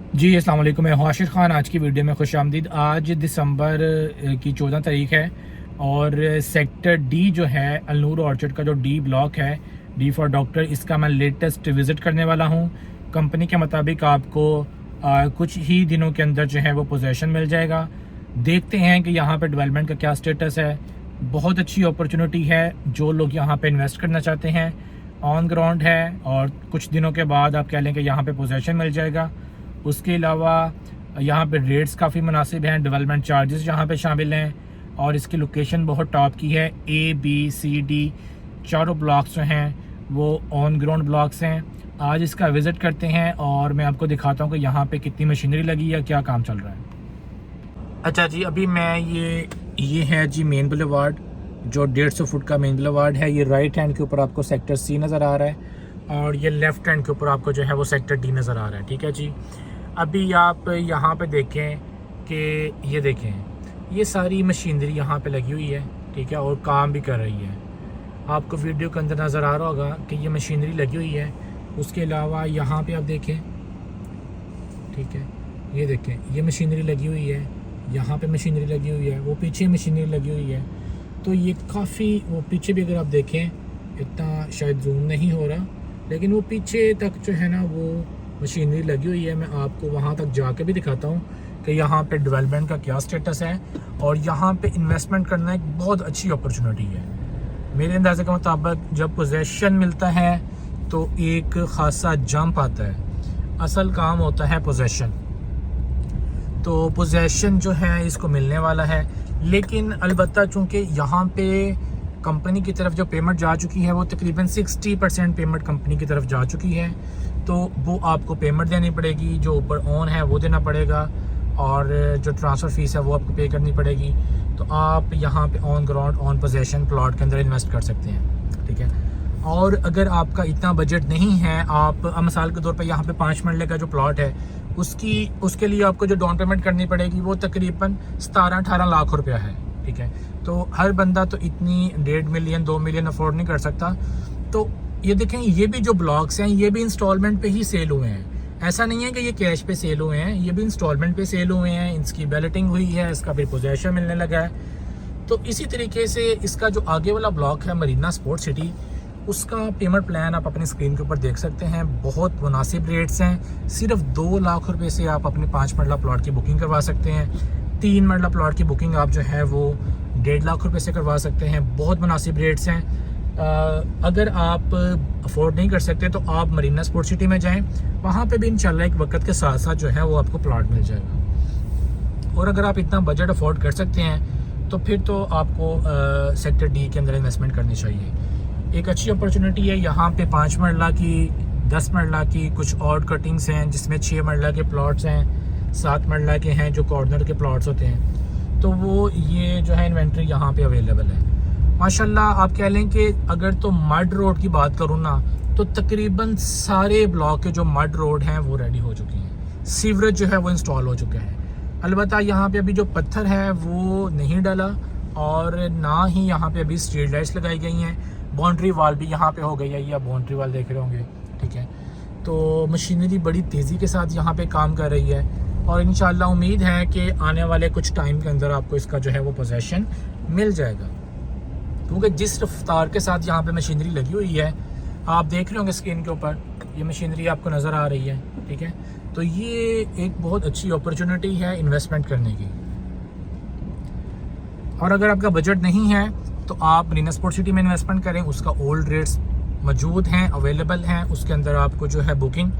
जी अस्सलाम वालेकुम, मैं हाशिर ख़ान। आज की वीडियो में खुशामदीद। आज दिसंबर की 14 तारीख है और सेक्टर डी जो है अलनूर ऑर्चर्ड का जो डी ब्लॉक है, डी फॉर डॉक्टर, इसका मैं लेटेस्ट विज़िट करने वाला हूँ। कंपनी के मुताबिक आपको कुछ ही दिनों के अंदर जो है वो पोजेसन मिल जाएगा। देखते हैं कि यहाँ पे डेवलपमेंट का क्या स्टेटस है। बहुत अच्छी अपॉर्चुनिटी है, जो लोग यहाँ पे इन्वेस्ट करना चाहते हैं ऑन ग्राउंड है, और कुछ दिनों के बाद आप कह लें कि यहाँ पे पोजेसन मिल जाएगा। उसके अलावा यहाँ पे रेट्स काफ़ी मुनासिब हैं, डेवलपमेंट चार्जेस यहाँ पे शामिल हैं, और इसकी लोकेशन बहुत टॉप की है। ए बी सी डी चारों ब्लॉक्स जो हैं वो ऑन ग्राउंड ब्लॉक्स हैं। आज इसका विज़िट करते हैं और मैं आपको दिखाता हूँ कि यहाँ पे कितनी मशीनरी लगी है, क्या काम चल रहा है। अच्छा जी, अभी मैं ये है जी मेन बुलेवार्ड, जो 150 फुट का मेन बुलेवार्ड है। ये राइट हैंड के ऊपर आपको सेक्टर सी नज़र आ रहा है और ये लेफ़्ट हैंड के ऊपर आपको जो है वो सेक्टर डी नज़र आ रहा है। ठीक है जी। अभी आप यहाँ पे देखें कि ये देखें, ये सारी मशीनरी यहाँ पे लगी हुई है, ठीक है, और काम भी कर रही है। आपको वीडियो के अंदर नज़र आ रहा होगा कि ये मशीनरी लगी हुई है। उसके अलावा यहाँ पे आप देखें, ठीक है, ये देखें, ये मशीनरी लगी हुई है, यहाँ पे मशीनरी लगी हुई है, वो पीछे मशीनरी लगी हुई है। तो ये काफ़ी, वो पीछे भी अगर आप देखें, इतना शायद जूम नहीं हो रहा, लेकिन वो पीछे तक जो है ना वो मशीनरी लगी हुई है। मैं आपको वहाँ तक जाके भी दिखाता हूँ कि यहाँ पे डेवलपमेंट का क्या स्टेटस है, और यहाँ पे इन्वेस्टमेंट करना एक बहुत अच्छी अपॉर्चुनिटी है। मेरे अंदाजे के मुताबिक जब पोजेसन मिलता है तो एक ख़ासा जंप आता है। असल काम होता है पोजेसन। तो पोजेसन जो है इसको मिलने वाला है, लेकिन अलबत्ता चूँकि यहाँ पे कंपनी की तरफ जो पेमेंट जा चुकी है वो तकरीबन 60% पेमेंट कंपनी की तरफ जा चुकी है, तो वो आपको पेमेंट देनी पड़ेगी। जो ऊपर ऑन है वो देना पड़ेगा, और जो ट्रांसफ़र फ़ीस है वो आपको पे करनी पड़ेगी। तो आप यहाँ पे on ground on possession plot के अंदर इन्वेस्ट कर सकते हैं, ठीक है। और अगर आपका इतना बजट नहीं है, आप मिसाल के तौर पे यहाँ पे 5 मरले का जो प्लॉट है उसके लिए आपको जो डाउन पेमेंट करनी पड़ेगी वो तकरीबन 17-18 लाख रुपया है, ठीक है। तो हर बंदा तो इतनी 1.5 मिलियन 2 मिलियन अफोर्ड नहीं कर सकता। तो ये देखें, ये भी जो ब्लॉक्स हैं ये भी इंस्टॉलमेंट पे ही सेल हुए हैं। ऐसा नहीं है कि ये कैश पे सेल हुए हैं, ये भी इंस्टॉलमेंट पे सेल हुए हैं। इसकी बैलेटिंग हुई है, इसका फिर पोजेसन मिलने लगा है। तो इसी तरीके से इसका जो आगे वाला ब्लॉक है मरीना स्पोर्ट्स सिटी, उसका पेमेंट प्लान आप अपनी स्क्रीन के ऊपर देख सकते हैं। बहुत मुनासिब रेट्स हैं। सिर्फ 2 लाख रुपए से आप अपने 5 मरला प्लॉट की बुकिंग करवा सकते हैं। 3 मरला प्लॉट की बुकिंग आप जो है वो 1.5 लाख रुपए से करवा सकते हैं। बहुत मुनासिब रेट्स हैं। अगर आप अफोर्ड नहीं कर सकते तो आप मरीना स्पोर्ट्स सिटी में जाएं, वहाँ पे भी इंशाल्लाह एक वक्त के साथ साथ जो है वो आपको प्लॉट मिल जाएगा। और अगर आप इतना बजट अफोर्ड कर सकते हैं तो फिर तो आपको सेक्टर डी के अंदर इन्वेस्टमेंट करनी चाहिए। एक अच्छी अपॉर्चुनिटी है। यहाँ पे 5 मरला की, 10 मरला की कुछ और कटिंग्स हैं, जिसमें 6 मरला के प्लॉट्स हैं, 7 मरला के हैं जो कॉर्नर के प्लॉट्स होते हैं। तो वो ये जो है इन्वेंट्री यहाँ पे अवेलेबल है माशाल्लाह। आप कह लें कि अगर तो मड रोड की बात करूँ ना, तो तकरीबन सारे ब्लॉक के जो मड रोड हैं वो रेडी हो चुके हैं। सीवरेज जो है वो इंस्टॉल हो चुका है। अलबत्ता यहाँ पे अभी जो पत्थर है वो नहीं डला, और ना ही यहाँ पे अभी स्ट्रीट लाइट्स लगाई गई हैं। बाउंड्री वाल भी यहाँ पे हो गई है, ये आप बाउंड्री वाल देख रहे होंगे, ठीक है। तो मशीनरी बड़ी तेज़ी के साथ यहाँ पे काम कर रही है, और इंशाल्लाह उम्मीद है कि आने वाले कुछ टाइम के अंदर आपको इसका जो है वो पोजेसन मिल जाएगा। क्योंकि जिस रफ्तार के साथ यहाँ पे मशीनरी लगी हुई है, आप देख रहे होंगे स्क्रीन के ऊपर, ये मशीनरी आपको नज़र आ रही है, ठीक है। तो ये एक बहुत अच्छी अपॉर्चुनिटी है इन्वेस्टमेंट करने की। और अगर आपका बजट नहीं है तो आप मरीना स्पोर्ट्स सिटी में इन्वेस्टमेंट करें। उसका ओल्ड रेट्स मौजूद हैं, अवेलेबल हैं। उसके अंदर आपको जो है बुकिंग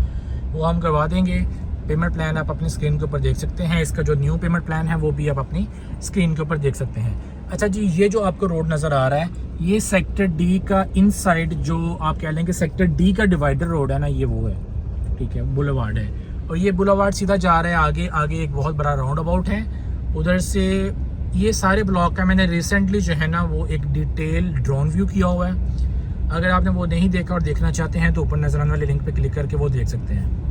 वो हम करवा देंगे। पेमेंट प्लान आप अपनी स्क्रीन के ऊपर देख सकते हैं। इसका जो न्यू पेमेंट प्लान है वो भी आप अपनी स्क्रीन के ऊपर देख सकते हैं। अच्छा जी, ये जो आपको रोड नज़र आ रहा है, ये सेक्टर डी का इनसाइड, जो आप कह लें कि सेक्टर डी का डिवाइडर रोड है ना, ये वो है, ठीक है, बुलेवार्ड है। और ये बुलेवार्ड सीधा जा रहा है आगे एक बहुत बड़ा राउंड अबाउट है। उधर से ये सारे ब्लॉक का मैंने रिसेंटली जो है ना वो एक डिटेल ड्रोन व्यू किया हुआ है। अगर आपने वो नहीं देखा और देखना चाहते हैं तो ऊपर नजर आने वाले लिंक पे क्लिक करके वो देख सकते हैं।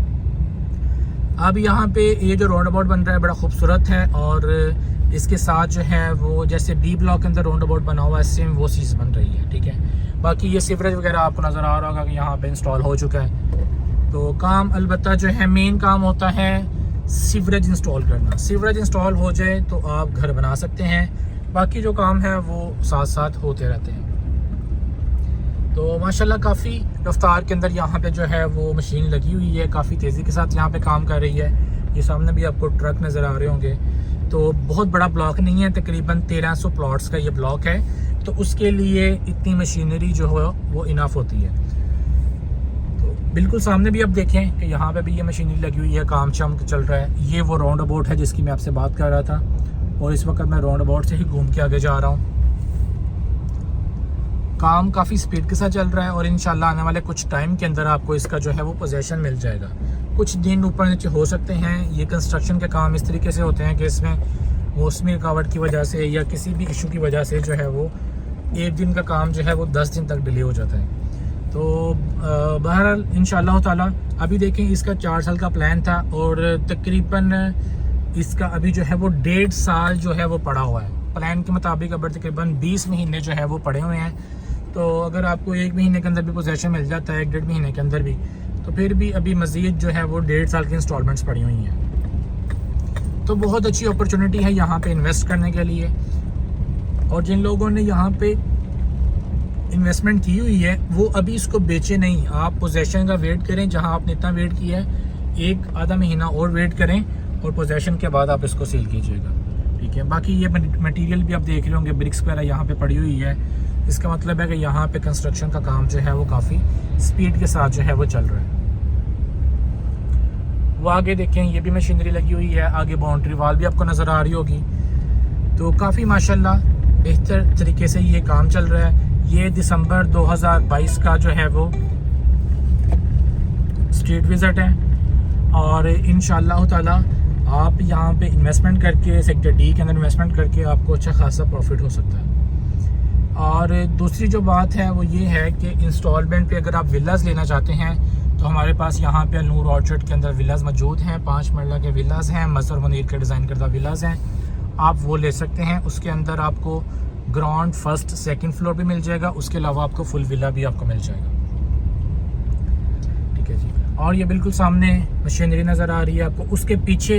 अब यहाँ पे ये जो राउंड अबाउट बन रहा है बड़ा खूबसूरत है, और इसके साथ जो है वो जैसे बी ब्लॉक के अंदर राउंड अबाउट बना हुआ है, सेम वो चीज़ बन रही है, ठीक है। बाकी ये सीवरेज वगैरह आपको नज़र आ रहा होगा कि यहाँ पे इंस्टॉल हो चुका है। तो काम अलबत्ता जो है मेन काम होता है सीवरेज इंस्टॉल करना। सीवरेज इंस्टॉल हो जाए तो आप घर बना सकते हैं, बाकी जो काम है वो साथ साथ होते रहते हैं। तो माशाल्लाह काफ़ी रफ्तार के अंदर यहाँ पे जो है वो मशीन लगी हुई है, काफ़ी तेज़ी के साथ यहाँ पे काम कर रही है। ये सामने भी आपको ट्रक नज़र आ रहे होंगे। तो बहुत बड़ा ब्लॉक नहीं है, तकरीबन 1300 प्लॉट्स का ये ब्लॉक है, तो उसके लिए इतनी मशीनरी जो है वो इनफ होती है। तो बिल्कुल सामने भी आप देखें कि यहाँ पे भी ये मशीनरी लगी हुई है, काम शाम चल रहा है। ये वो राउंड अबाउट है जिसकी मैं आपसे बात कर रहा था, और इस वक्त मैं राउंड अबाउट से ही घूम के आगे जा रहा हूँ। काम काफ़ी स्पीड के साथ चल रहा है और इंशाल्लाह आने वाले कुछ टाइम के अंदर आपको इसका जो है वो पोजीशन मिल जाएगा। कुछ दिन ऊपर नीचे हो सकते हैं। ये कंस्ट्रक्शन के काम इस तरीके से होते हैं कि इसमें मौसमी रुकावट की वजह से या किसी भी इशू की वजह से जो है वो एक दिन का काम जो है वो 10 दिन तक डिले हो जाता है। तो बहरहाल इंशाल्लाह ताला अभी देखें, इसका 4 साल का प्लान था और तकरीबन इसका अभी जो है वो 1.5 साल जो है वो पड़ा हुआ है। प्लान के मुताबिक अब तकरीबन 20 महीने जो है वो पड़े हुए हैं। तो अगर आपको 1 महीने के अंदर भी पोजीशन मिल जाता है, 1-1.5 महीने के अंदर भी, तो फिर भी अभी मज़ीद जो है वो 1.5 साल की इंस्टॉलमेंट्स पड़ी हुई हैं। तो बहुत अच्छी अपॉर्चुनिटी है यहाँ पे इन्वेस्ट करने के लिए। और जिन लोगों ने यहाँ पे इन्वेस्टमेंट की हुई है वो अभी इसको बेचे नहीं, आप पोजीशन का वेट करें। जहाँ आपने इतना वेट किया है, 1-आधा महीना और वेट करें और पोजीशन के बाद आप इसको सेल कीजिएगा, ठीक है। बाकी ये मटेरियल भी आप देख रहे होंगे, ब्रिक्स वगैरह यहाँ पे पड़ी हुई है। इसका मतलब है कि यहाँ पे कंस्ट्रक्शन का काम जो है वो काफ़ी स्पीड के साथ जो है वो चल रहा है। वो आगे देखें, ये भी मशीनरी लगी हुई है, आगे बाउंड्री वाल भी आपको नज़र आ रही होगी। तो काफ़ी माशाल्लाह बेहतर तरीके से ये काम चल रहा है। ये दिसंबर 2022 का जो है वो स्ट्रीट विज़िट है और इंशाल्लाह ताला आप यहाँ पे इन्वेस्टमेंट करके, सेक्टर डी के अंदर इन्वेस्टमेंट करके आपको अच्छा खासा प्रॉफिट हो सकता है। और दूसरी जो बात है वो ये है कि इंस्टॉलमेंट पे अगर आप विलाज लेना चाहते हैं तो हमारे पास यहाँ पे नूर ऑर्चर्ड के अंदर विलाज मौजूद हैं। 5 मरला के विलाज हैं, मज़हर मुनीर के डिज़ाइन करदा विलाज हैं, आप वो ले सकते हैं। उसके अंदर आपको ग्राउंड, फर्स्ट, सेकंड फ्लोर भी मिल जाएगा, उसके अलावा आपको फुल विला भी आपको मिल जाएगा, ठीक है जी। और ये बिल्कुल सामने मशीनरी नज़र आ रही है आपको, उसके पीछे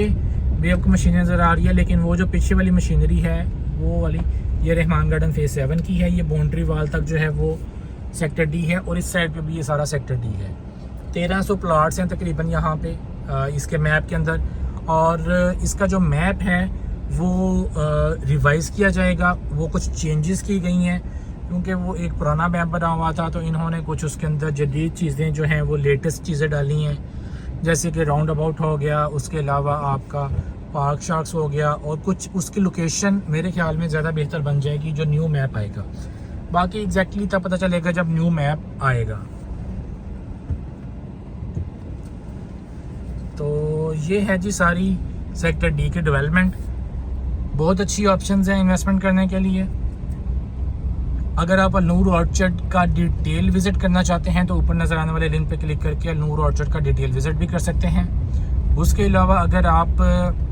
भी आपको मशीनरी नज़र आ रही है, लेकिन वो जो पीछे वाली मशीनरी है वो वाली ये रहमान गार्डन फेज 7 की है। ये बाउंड्री वाल तक जो है वो सेक्टर डी है और इस साइड पे भी ये सारा सेक्टर डी है। 1300 प्लाट्स हैं तकरीबन यहाँ पे इसके मैप के अंदर। और इसका जो मैप है वो रिवाइज़ किया जाएगा, वो कुछ चेंजेस की गई हैं क्योंकि वो एक पुराना मैप बना हुआ था, तो इन्होंने कुछ उसके अंदर जदीद चीज़ें जो हैं वो लेटेस्ट चीज़ें डाली हैं, जैसे कि राउंड अबाउट हो गया, उसके अलावा आपका पार्क शार्क्स हो गया, और कुछ उसकी लोकेशन मेरे ख्याल में ज़्यादा बेहतर बन जाएगी जो न्यू मैप आएगा। बाकी एग्जैक्टली तब पता चलेगा जब न्यू मैप आएगा। तो ये है जी सारी सेक्टर डी की डेवलपमेंट। बहुत अच्छी ऑप्शंस हैं इन्वेस्टमेंट करने के लिए। अगर आप नूर ऑर्चर्ड का डिटेल विज़िट करना चाहते हैं तो ऊपर नज़र आने वाले लिंक पे क्लिक करके नूर ऑर्चर्ड का डिटेल विज़िट भी कर सकते हैं। उसके अलावा अगर आप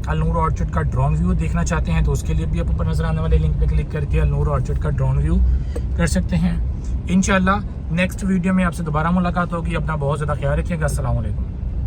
नूर ऑर्चर्ड का ड्रोन व्यू देखना चाहते हैं तो उसके लिए भी आप ऊपर नज़र आने वाले लिंक पे क्लिक करके नूर ऑर्चर्ड का ड्रोन व्यू कर सकते हैं। इंशाल्लाह नेक्स्ट वीडियो में आपसे दोबारा मुलाकात होगी। अपना बहुत ज़्यादा ख्याल रखिएगा। अस्सलाम वालेकुम।